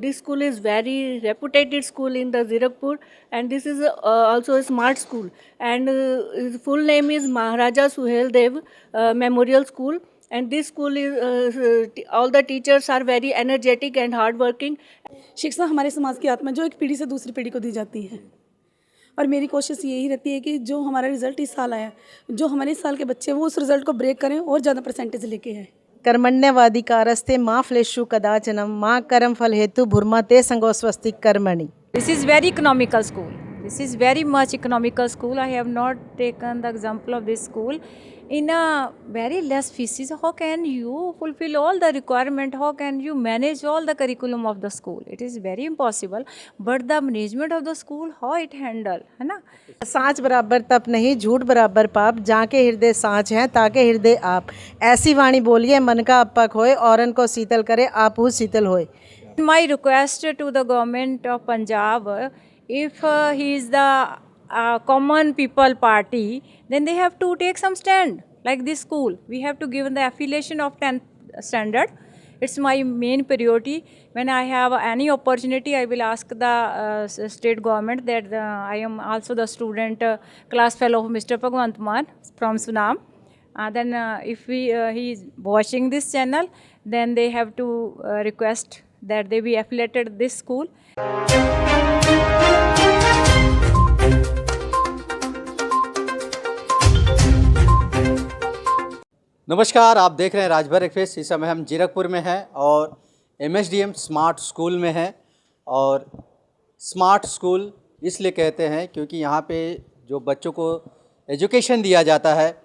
this school is very reputed school in the Zirakpur, and this is also a smart school, and its full name is Maharaja Suhel Dev Memorial School. And this school is all the teachers are very energetic and hardworking. शिक्षा हमारे समाज की आत्मा जो एक पीढ़ी से दूसरी पीढ़ी को दी जाती है, और मेरी कोशिश यही रहती है कि जो हमारा रिजल्ट इस साल आया, जो हमारे इस साल के बच्चे वो उस रिजल्ट को ब्रेक करें और ज़्यादा परसेंटेज लेके आए। कर्मण्यवाधिकारस्ते माँ फ्लेषु कदाचनम माँ कर्म फल हेतु भूर्मा ते संगो स्वस्ति कर्मणि। This is very economical school. This is very much economical school. I have not taken the example of this school. In a very less fees, how can you fulfill all the requirement? How can you manage all the curriculum of the school? It is very impossible. But the management of the school, how it handle, है ना? सांच बराबर तप नहीं, झूठ बराबर पाप, जाके हृदय सांच हैं ताके हृदय आप। ऐसी वाणी बोलिए मन का अपक होए, औरन को शीतल करे आपहु शीतल होए। My request to the government of Punjab, if he is the common people party, then they have to take some stand like this school. We have to give the affiliation of 10th standard. It's my main priority. When I have any opportunity, I will ask the state government that I am also the student class fellow of Mr. Bhagwant Man from Sunam. Then if he is watching this channel, then they have to request that they be affiliated this school. नमस्कार, आप देख रहे हैं Rajbhar express. इस समय हम जीरकपुर में हैं और MSDM स्मार्ट स्कूल में हैं। और स्मार्ट स्कूल इसलिए कहते हैं क्योंकि यहाँ पे जो बच्चों को एजुकेशन दिया जाता है,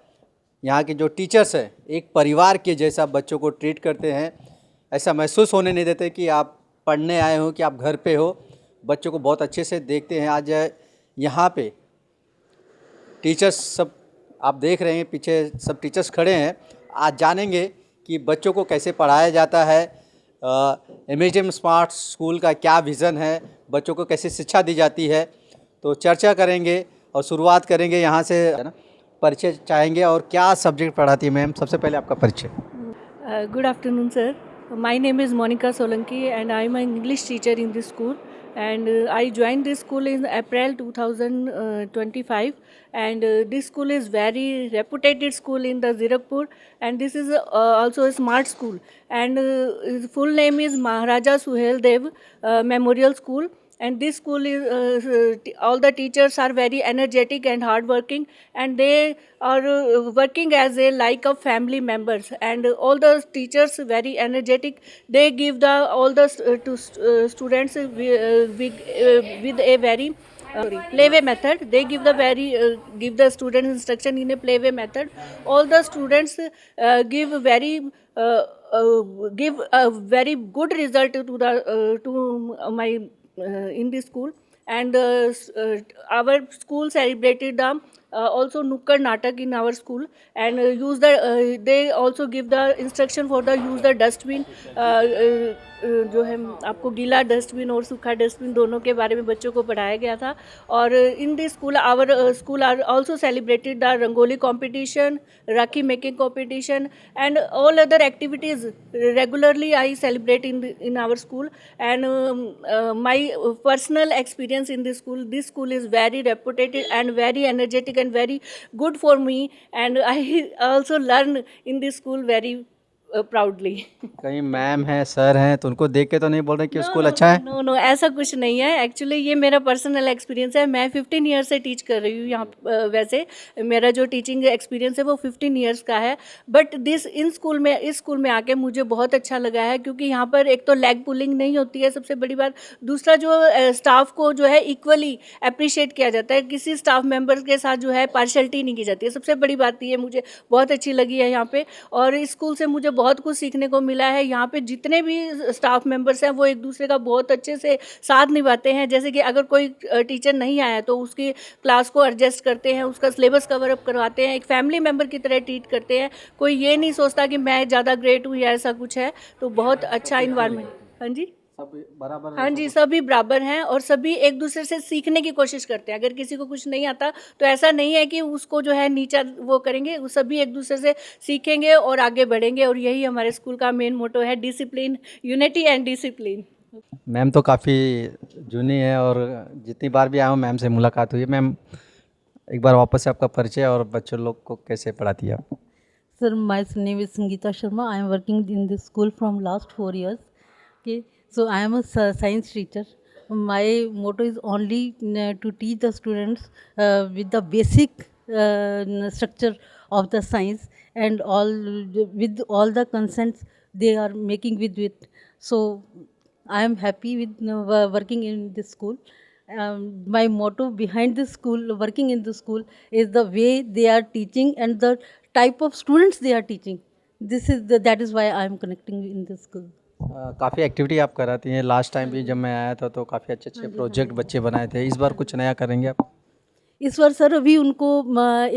यहाँ के जो टीचर्स हैं एक परिवार के जैसा बच्चों को ट्रीट करते हैं। ऐसा महसूस होने नहीं देते कि आप पढ़ने आए हो कि आप घर पे हो। बच्चों को बहुत अच्छे से देखते हैं। आज यहाँ पे टीचर्स सब आप देख रहे हैं, पीछे सब टीचर्स खड़े हैं। आज जानेंगे कि बच्चों को कैसे पढ़ाया जाता है, MSDM स्मार्ट स्कूल का क्या विज़न है, बच्चों को कैसे शिक्षा दी जाती है। तो चर्चा करेंगे और शुरुआत करेंगे यहाँ से, है ना। परिचय चाहेंगे और क्या सब्जेक्ट पढ़ाती है मैम? सबसे पहले आपका परिचय। Good afternoon, sir. My name is Monica Solanki, and I am an English teacher in this school. And I joined this school in April 2025. And this school is very reputed school in the Zirakpur, and this is also a smart school. And its full name is Maharaja Suhel Dev Memorial School. And this school is all the teachers are very energetic and hardworking, and they are working as a like of family members. And all the teachers very energetic. They give the all the students with a very playway method. They give the give the students instruction in a playway method. All the students give a very good result to the to my in this school. And our school celebrated the also Nukkad Natak in our school, and use the they also give the instruction for the use the dustbin, जो है आपको गीला dustbin और सूखा dustbin दोनों के बारे में बच्चों को पढ़ाया गया था। और in this school our school are also celebrated the rangoli competition, Rakhi making competition, and all other activities regularly I celebrate in our school. And my personal experience in this school is very reputed and very energetic and very good for me, and I also learn in this school very proudly. कहीं ma'am हैं, sir हैं, तो उनको देख के तो नहीं बोल रहे कि स्कूल अच्छा है? नो, ऐसा कुछ नहीं है। एक्चुअली ये मेरा पर्सनल एक्सपीरियंस है। मैं 15 ईयर्स से टीच कर रही हूँ यहाँ। वैसे मेरा जो टीचिंग एक्सपीरियंस है वो 15 ईयर्स का है। बट इस स्कूल में आके मुझे बहुत अच्छा लगा है, क्योंकि यहाँ पर एक तो लेग पुलिंग नहीं होती है, सबसे बड़ी बात। दूसरा जो स्टाफ को जो है इक्वली अप्रिशिएट किया जाता है, किसी स्टाफ मेम्बर के साथ जो है पार्शलिटी नहीं की जाती है। सबसे बड़ी बात ये मुझे बहुत अच्छी लगी है यहाँ पे। और इस स्कूल से मुझे बहुत कुछ सीखने को मिला है। यहाँ पे जितने भी स्टाफ मेंबर्स हैं वो एक दूसरे का बहुत अच्छे से साथ निभाते हैं। जैसे कि अगर कोई टीचर नहीं आया तो उसकी क्लास को एडजस्ट करते हैं, उसका सिलेबस कवर अप करवाते हैं, एक फैमिली मेंबर की तरह ट्रीट करते हैं। कोई ये नहीं सोचता कि मैं ज़्यादा ग्रेट हूँ या ऐसा कुछ है। तो बहुत अच्छा इन्वायरमेंट। हाँ जी, बराबर। हाँ जी, सभी बराबर हैं और सभी एक दूसरे से सीखने की कोशिश करते हैं। अगर किसी को कुछ नहीं आता तो ऐसा नहीं है कि उसको जो है नीचा वो करेंगे, वो सभी एक दूसरे से सीखेंगे और आगे बढ़ेंगे। और यही हमारे स्कूल का मेन मोटो है, discipline, unity and discipline. Ma'am तो काफ़ी जूनी है और जितनी बार भी आया हूँ मैम से मुलाकात हुई है। मैम एक बार वापस से आपका परिचय और बच्चों लोग को कैसे पढ़ाती है आप? Sir, my name is Sangeeta Sharma. I am working in this school from last 4 years. Okay, so I am a science teacher. My motto is only to teach the students with the basic structure of the science and all with all the consents they are making with it. So I am happy with working in this school. My motto behind this school, working in the school, is the way they are teaching and the type of students they are teaching. That is why I am connecting in this school. काफ़ी activity आप कराती हैं। Last time भी जब मैं आया था तो काफ़ी अच्छे अच्छे प्रोजेक्ट बच्चे बनाए थे। इस बार कुछ नया करेंगे आप? इस बार सर अभी उनको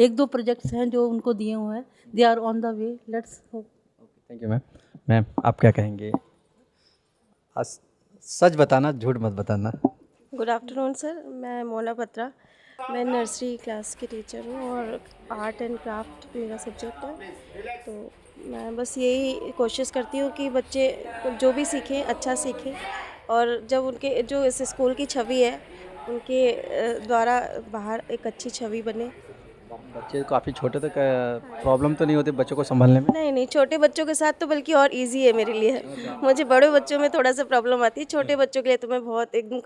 एक दो प्रोजेक्ट्स हैं जो उनको दिए हुए हैं. They are on the way. Let's hope. Thank you ma'am. Ma'am आप क्या कहेंगे? सच बताना, झूठ मत बताना। गुड आफ्टरनून सर, मैं मोना बत्रा। मैं नर्सरी क्लास की टीचर हूँ और आर्ट एंड क्राफ्ट मेरा सब्जेक्ट है। तो मैं बस यही कोशिश करती हूँ कि बच्चे जो भी सीखें अच्छा सीखें और जब उनके जो इस स्कूल की छवि है उनके द्वारा बाहर एक अच्छी छवि बने। बच्चे काफ़ी छोटे तक प्रॉब्लम तो नहीं होती बच्चों को संभालने में? नहीं नहीं, छोटे बच्चों के साथ तो बल्कि और इजी है मेरे लिए। मुझे बड़े बच्चों में थोड़ा सा प्रॉब्लम आती है, छोटे बच्चों के लिए तो मैं बहुत एकदम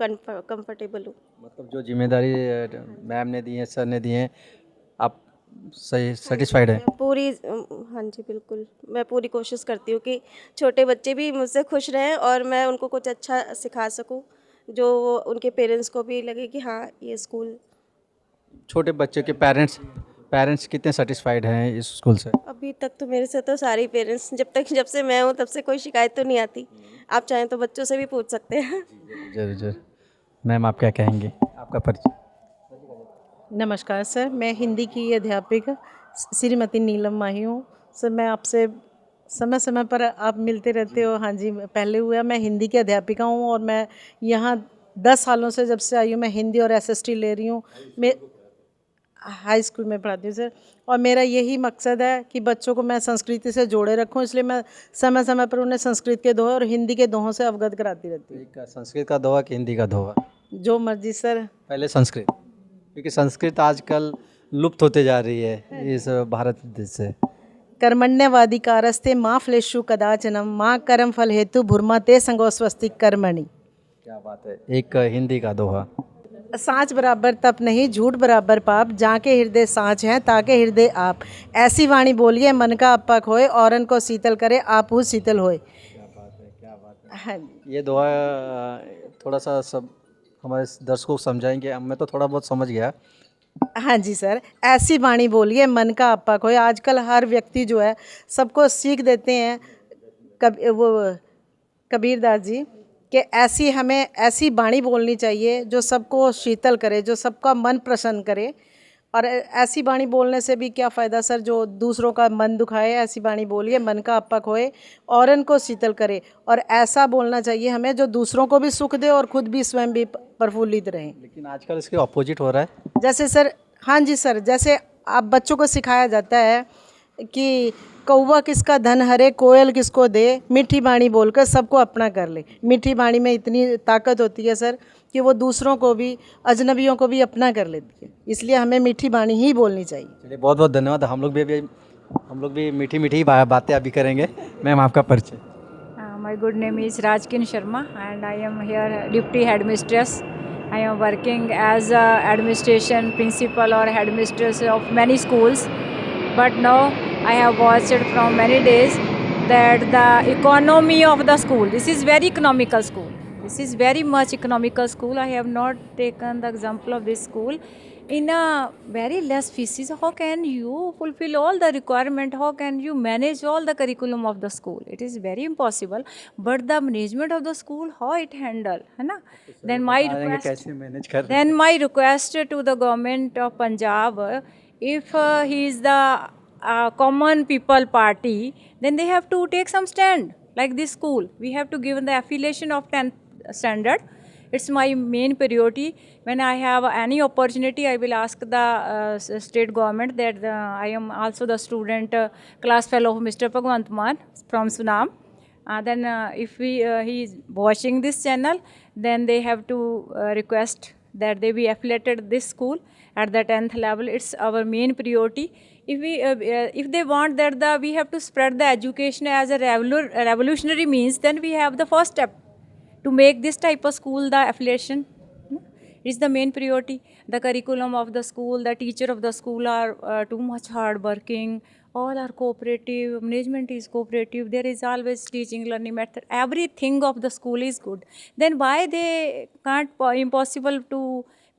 कंफर्टेबल हूँ। मतलब जो जिम्मेदारी मैम ने दी है, सर ने दी है, आप सही सेटिस्फाइड हैं? पूरी हाँ जी बिल्कुल, मैं पूरी कोशिश करती हूँ कि छोटे बच्चे भी मुझसे खुश रहें और मैं उनको कुछ अच्छा सिखा सकूँ जो उनके पेरेंट्स को भी लगे कि हाँ ये स्कूल। छोटे बच्चे के पेरेंट्स कितने सेटिस्फाइड हैं इस स्कूल से? अभी तक तो मेरे से तो सारे पेरेंट्स जब से मैं हूँ तब से कोई शिकायत तो नहीं आती। आप चाहें तो बच्चों से भी पूछ सकते हैं। जरूर जरूर। मैम आप क्या कहेंगे? आपका परिचय। नमस्कार सर, मैं हिंदी की अध्यापिका श्रीमती नीलम माही हूँ। सर मैं आपसे समय समय पर आप मिलते रहते हो। हाँ जी, पहले हुआ। मैं हिंदी की अध्यापिका हूँ और मैं यहाँ 10 सालों से जब से आई हूँ मैं हिंदी और एसएसटी ले रही हूँ। मैं हाई स्कूल में पढ़ाती हूँ सर, और मेरा यही मकसद है कि बच्चों को मैं संस्कृति से जोड़े रखूँ, इसलिए मैं समय समय पर उन्हें संस्कृत के दोहे और हिंदी के दोहों से अवगत कराती रहती हूँ। एक संस्कृत का दोहा कि हिंदी का दोहा? जो मर्जी सर। पहले संस्कृत, क्योंकि संस्कृत आजकल लुप्त होते जा रही है इस भारत देश से। कर्मण्यवाधिकारस्ते माँ फलेषु कदाचनम माँ कर्म फल हेतु भूर्मा ते संगो स्वस्तिक कर्मणि। क्या बात है। एक हिंदी का दोहा? सांच बराबर तप नहीं, झूठ बराबर पाप, जाके हृदय सांच हैं ताके हृदय आप। ऐसी वाणी बोलिए मन का अपक होए, औरन को शीतल करे आपहु शीतल होए। क्या बात है, क्या बात है। हाँ जी। ये दोहा थोड़ा सा सब हमारे दर्शकों को समझाएंगे? मैं तो थोड़ा बहुत समझ गया। हाँ जी सर, ऐसी वाणी बोलिए मन का अपक होए। आजकल हर व्यक्ति जो है सबको सीख देते हैं कबीरदास जी कि ऐसी वाणी बोलनी चाहिए जो सबको शीतल करे, जो सबका मन प्रसन्न करे। और ऐसी वाणी बोलने से भी क्या फ़ायदा सर, जो दूसरों का मन दुखाए। ऐसी वाणी बोलिए मन का अपक होए, औरन को शीतल करे। और ऐसा बोलना चाहिए हमें जो दूसरों को भी सुख दे और खुद भी स्वयं भी प्रफुल्लित रहें। लेकिन आजकल इसके ऑपोजिट हो रहा है। जैसे सर, हाँ जी सर, जैसे आप बच्चों को सिखाया जाता है कि कौवा किसका धन हरे, कोयल किसको दे, मीठी वाणी बोलकर सबको अपना कर ले। मीठी वाणी में इतनी ताकत होती है सर कि वो दूसरों को भी, अजनबियों को भी अपना कर लेती है। इसलिए हमें मीठी वाणी ही बोलनी चाहिए। चलिए बहुत बहुत धन्यवाद। हम लोग भी मीठी मीठी बातें अभी करेंगे। मैम आपका परिचय? My good name is Rajkin Sharma and I am here deputy headmistress. I am working as a administration principal or headmistress of many schools. But now I have watched from many days that the economy of the school, this is very economical school. This is very much economical school. I have not taken the example of this school. In a very less fees, how can you fulfill all the requirement? How can you manage all the curriculum of the school? It is very impossible. But the management of the school, how it handle, है ना? Then my request, कैसे manage कर रहे हैं? then my request to the government of Punjab, if he is the common people party, then they have to take some stand. Like this school, we have to give the affiliation of 10th standard. It's my main priority. When I have any opportunity, I will ask the state government that I am also the student class fellow of Mr. Bhagwant Man from Sunam. then if he is watching this channel, then they have to request that they be affiliated this school at the 10th level. It's our main priority. If they want that we have to spread the education as a revolutionary means, then we have the first step to make this type of school the affiliation. It's the main priority. The curriculum of the school, the teacher of the school are too much hard working. All are cooperative. Management is cooperative. There is always teaching learning method. Everything of the school is good. Then why they can't impossible to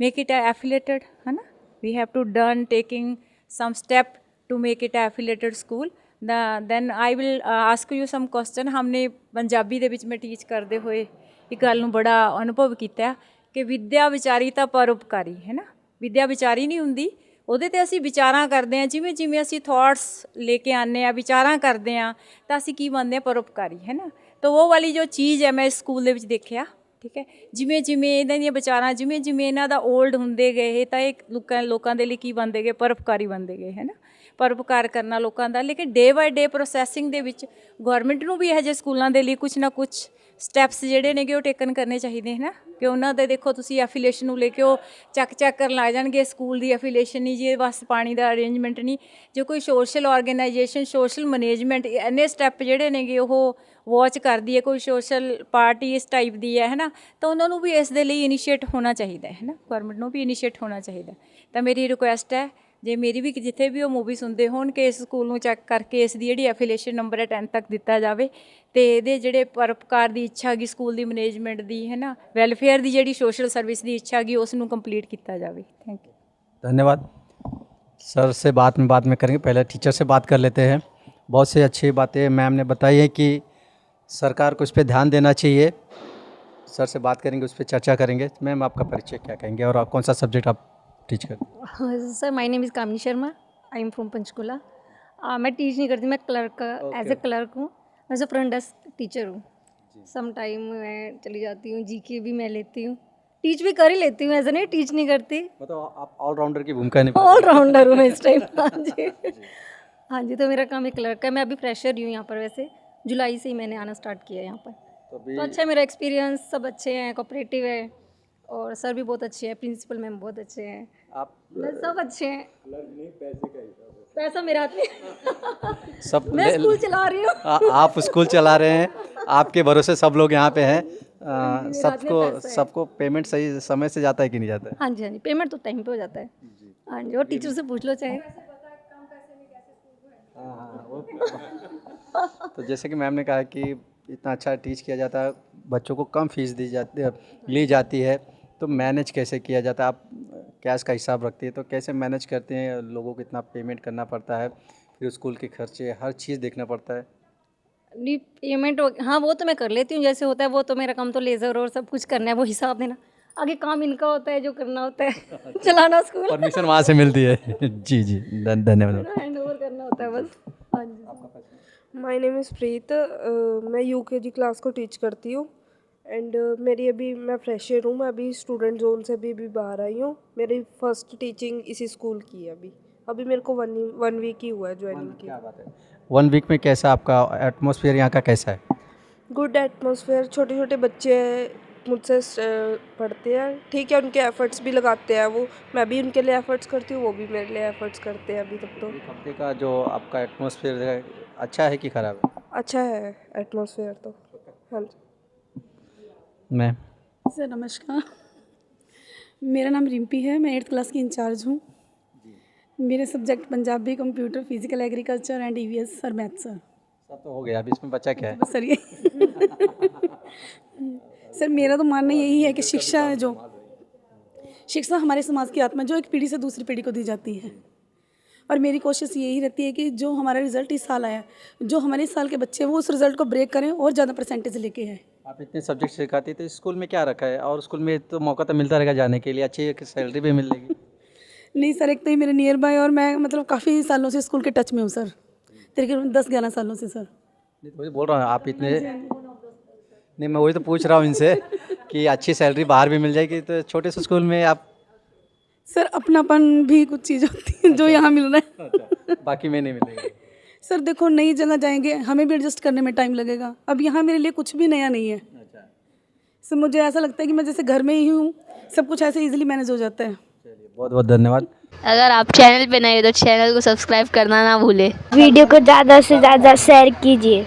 make it affiliated? है ना? We have to done taking some step to make it affiliated school. Then I will ask you some question. हमने पंजाबी ਦੇ ਵਿੱਚ ਮੈਂ teach ਕਰਦੇ ਹੋਏ ਇੱਕ ਗੱਲ ਨੂੰ ਬੜਾ ਅਨੁਭਵ ਕੀਤਾ ਕਿ ਵਿਦਿਆ ਵਿਚਾਰੀ ਤਾਂ ਪਰਉਪਕਾਰੀ ਹੈ ਨਾ। ਵਿਦਿਆ ਵਿਚਾਰੀ ਨਹੀਂ ਹੁੰਦੀ, ਉਹਦੇ ਤੇ ਅਸੀਂ ਵਿਚਾਰਾਂ ਕਰਦੇ ਹਾਂ, ਜਿਵੇਂ ਜਿਵੇਂ ਅਸੀਂ ਥਾਟਸ ਲੈ ਕੇ ਆਉਂਦੇ ਹਾਂ, ਵਿਚਾਰਾਂ ਕਰਦੇ ਹਾਂ, ਤਾਂ ਅਸੀਂ ਕੀ ਬਣਦੇ ਹਾਂ, ਪਰਉਪਕਾਰੀ ਹੈ ਨਾ। ਤਾਂ ਉਹ ਵਾਲੀ ਜੋ ਚੀਜ਼ ਹੈ ਮੈਂ ਇਸ ਸਕੂਲ ਦੇ ਵਿੱਚ ਦੇਖਿਆ। ਠੀਕ ਹੈ, ਜਿਵੇਂ ਜਿਵੇਂ ਇਹਨਾਂ ਦੀਆਂ ਵਿਚਾਰਾਂ ਜਿਵੇਂ ਜਿਵੇਂ ਇਹਨਾਂ ਦਾ ਓਲਡ ਹੁੰਦੇ ਗਏ ਤਾਂ ਇਹ ਲੋਕਾਂ ਦੇ ਲਈ ਕੀ ਬਣਦੇ ਗਏ, ਪਰਉਪਕਾਰੀ ਬਣਦੇ ਗਏ ਹੈ ਨਾ। ਪਰਉਪਕਾਰ ਕਰਨਾ ਲੋਕਾਂ ਦਾ। ਲੇਕਿਨ ਡੇ ਬਾਏ ਡੇ ਪ੍ਰੋਸੈਸਿੰਗ ਦੇ ਵਿੱਚ ਗੌਰਮੈਂਟ ਨੂੰ ਵੀ ਇਹੋ ਜਿਹੇ ਸਕੂਲਾਂ ਦੇ ਲਈ ਕੁਛ ਨਾ ਕੁਛ ਸਟੈਪਸ ਜਿਹੜੇ ਨੇਗੇ ਉਹ ਟੇਕਨ ਕਰਨੇ ਚਾਹੀਦੇ ਹੈ ਨਾ। ਕਿ ਉਹਨਾਂ ਦੇ ਦੇਖੋ ਤੁਸੀਂ ਐਫੀਲੀਏਸ਼ਨ ਨੂੰ ਲੈ ਕੇ ਉਹ ਚੱਕ ਕਰਨ ਲੱਗ ਜਾਣਗੇ, ਸਕੂਲ ਦੀ ਐਫੀਲੀਏਸ਼ਨ ਨਹੀਂ ਜੀ, ਬਸ ਪਾਣੀ ਦਾ ਅਰੇਂਜਮੈਂਟ ਨਹੀਂ। ਜੇ ਕੋਈ ਸੋਸ਼ਲ ਆਰਗੇਨਾਈਜੇਸ਼ਨ, ਸੋਸ਼ਲ ਮੈਨੇਜਮੈਂਟ, ਇੰਨੇ ਸਟੈਪ ਜਿਹੜੇ ਨੇਗੇ ਉਹ ਵਾਚ ਕਰਦੀ ਹੈ, ਕੋਈ ਸੋਸ਼ਲ ਪਾਰਟੀ ਇਸ ਟਾਈਪ ਦੀ ਹੈ ਨਾ, ਤਾਂ ਉਹਨਾਂ ਨੂੰ ਵੀ ਇਸ ਦੇ ਲਈ ਇਨੀਸ਼ੀਏਟ ਹੋਣਾ ਚਾਹੀਦਾ ਹੈ ਨਾ। ਗੌਰਮੈਂਟ ਨੂੰ ਵੀ ਇਨੀਸ਼ੀਏਟ ਹੋਣਾ ਚਾਹੀਦਾ। ਤਾਂ ਮੇਰੀ ਰਿਕੁਐਸਟ ਹੈ, ਜੇ ਮੇਰੀ ਵੀ ਜਿੱਥੇ ਵੀ ਉਹ ਮੂਵੀ ਸੁਣਦੇ ਹੋਣ ਕਿ ਇਸ ਸਕੂਲ ਨੂੰ ਚੈੱਕ ਕਰਕੇ ਇਸ ਦੀ ਜਿਹੜੀ ਐਫੀਲੀਏਸ਼ਨ ਨੰਬਰ ਹੈ 10 ਤੱਕ ਦਿੱਤਾ ਜਾਵੇ ਅਤੇ ਇਹਦੇ ਜਿਹੜੇ ਪਰਉਪਕਾਰ ਦੀ ਇੱਛਾ ਹੈਗੀ ਸਕੂਲ ਦੀ ਮੈਨੇਜਮੈਂਟ ਦੀ ਹੈ ਨਾ, ਵੈਲਫੇਅਰ ਦੀ ਜਿਹੜੀ ਸੋਸ਼ਲ ਸਰਵਿਸ ਦੀ ਇੱਛਾ ਹੈਗੀ ਉਸ ਨੂੰ ਕੰਪਲੀਟ ਕੀਤਾ ਜਾਵੇ। Thank you. धन्यवाद सर। से बाद में करेंगे, पहले टीचर से बात कर लेते हैं। बहुत सी अच्छी बातें मैम ने बताई है कि सरकार को इस पर ध्यान देना चाहिए। सर से बात करेंगे, उस पर चर्चा करेंगे। मैम आपका परिचय क्या कहेंगे और कौन सा सब्जेक्ट आप टीच करते हैं? Sir my name is Kamini Sharma, I am from Panchkula. मैं टीच नहीं करती, मैं क्लर्क एज ए क्लर्क हूँ। मैं जो फ्रंट डेस्क टीचर हूँ। सम टाइम मैं चली जाती हूँ, जीके भी मैं लेती हूँ, टीच भी कर ही लेती हूँ, ऐसा नहीं टीच नहीं करती। मतलब आप ऑलराउंडर की भूमिका निभा ऑलराउंडर हूँ मैं इस टाइम। हाँ जी, हाँ जी। तो मेरा काम एक क्लर्क है। मैं अभी फ्रेशर ही हूँ यहाँ पर, वैसे जुलाई से ही मैंने आना स्टार्ट किया है यहाँ पर। तो अच्छा है मेरा एक्सपीरियंस, सब अच्छे हैं, कोऑपरेटिव है और सर भी बहुत अच्छे हैं, प्रिंसिपल मैम बहुत अच्छे हैं, आप सब अच्छे हैं। पैसा मेरे हाथ में सब मैं स्कूल चला रही हूँ। आप स्कूल चला रहे हैं, आपके भरोसे सब लोग यहाँ पे हैं। सबको पेमेंट सही समय से जाता है कि नहीं जाता है? हाँ जी, हाँ जी, पेमेंट तो टाइम पे हो जाता है। हाँ जी, और टीचर से पूछ लो चाहे। तो जैसे कि मैम ने कहा कि इतना अच्छा टीच किया जाता है, बच्चों को कम फीस ली जाती है, तो मैनेज कैसे किया जाता है? आप कैश का हिसाब रखती है तो कैसे मैनेज करते हैं? लोगों को इतना पेमेंट करना पड़ता है, फिर स्कूल के खर्चे, हर चीज़ देखना पड़ता है। नहीं पेमेंट, हाँ वो तो मैं कर लेती हूँ, जैसे होता है वो तो मेरा काम तो लेज़र और सब कुछ करना है, वो हिसाब देना। आगे काम इनका होता है जो करना होता है, चलाना स्कूल, परमिशन वहाँ से मिलती है। जी जी, धन्यवाद। हैंड ओवर करना होता है बस। हाँ जी। माय नेम इज़ प्रीत। मैं यूकेजी क्लास को टीच करती हूँ एंड मैं फ्रेशर हूँ। मैं अभी स्टूडेंट जोन से भी बाहर आई हूँ। मेरी फर्स्ट टीचिंग इसी स्कूल की है। अभी मेरे को वन वीक ही हुआ है ज्वाइनिंग की। क्या बात है। 1 वीक में कैसा आपका एटमॉस्फेयर यहाँ का कैसा है? Good atmosphere. छोटे छोटे बच्चे मुझसे पढ़ते हैं, ठीक है, उनके एफर्ट्स भी लगाते हैं वो, मैं भी उनके लिए एफर्ट्स करती हूँ, वो भी मेरे लिए एफर्ट्स करते हैं। अभी तक तो हफ्ते का जो आपका एटमॉस्फेयर है अच्छा है कि ख़राब है? अच्छा है एटमॉस्फेयर तो। हाँ जी। मैम सर नमस्कार, मेरा नाम रिम्पी है, मैं 8th क्लास की इंचार्ज हूँ। मेरे subject Punjabi, computer, physical, agriculture and EVS और मैथ सर। सब तो हो गया, अभी इसमें बचा क्या है? बस सर ये सर मेरा तो मानना यही है कि शिक्षा है, जो शिक्षा हमारे समाज की आत्मा, जो एक पीढ़ी से दूसरी पीढ़ी को दी जाती है। और मेरी कोशिश यही रहती है कि जो हमारा रिज़ल्ट इस साल आया, जो हमारे इस साल के बच्चे हैं वो उस रिज़ल्ट को ब्रेक करें और ज़्यादा परसेंटेज लेके आए। आप इतने सब्जेक्ट सिखाती तो स्कूल में क्या रखा है? और स्कूल में तो मौका तो मिलता रहेगा जाने के लिए, अच्छी सैलरी भी मिलेगी। नहीं सर, एक तो ये मेरे नियर बाय और मैं मतलब काफ़ी सालों से स्कूल के टच में हूँ सर, तकरीबन 10-11 सालों से सर। नहीं तो वही बोल रहा हूँ, आप इतने नहीं, मैं वही तो पूछ रहा हूँ इनसे कि अच्छी सैलरी बाहर भी मिल जाएगी, तो छोटे से स्कूल में आप सर अपनापन भी कुछ चीज़ होती है जो यहाँ मिल रहा है। बाकी में नहीं मिलेगी। सर देखो, नई जगह जाएंगे हमें भी एडजस्ट करने में टाइम लगेगा। अब यहाँ मेरे लिए कुछ भी नया नहीं है। सर मुझे ऐसा लगता है कि मैं जैसे घर में ही हूँ, सब कुछ ऐसे इजीली मैनेज हो जाता है। बहुत बहुत धन्यवाद। अगर आप चैनल पे नए हो तो चैनल को सब्सक्राइब करना ना भूले। वीडियो को ज़्यादा से ज़्यादा शेयर कीजिए।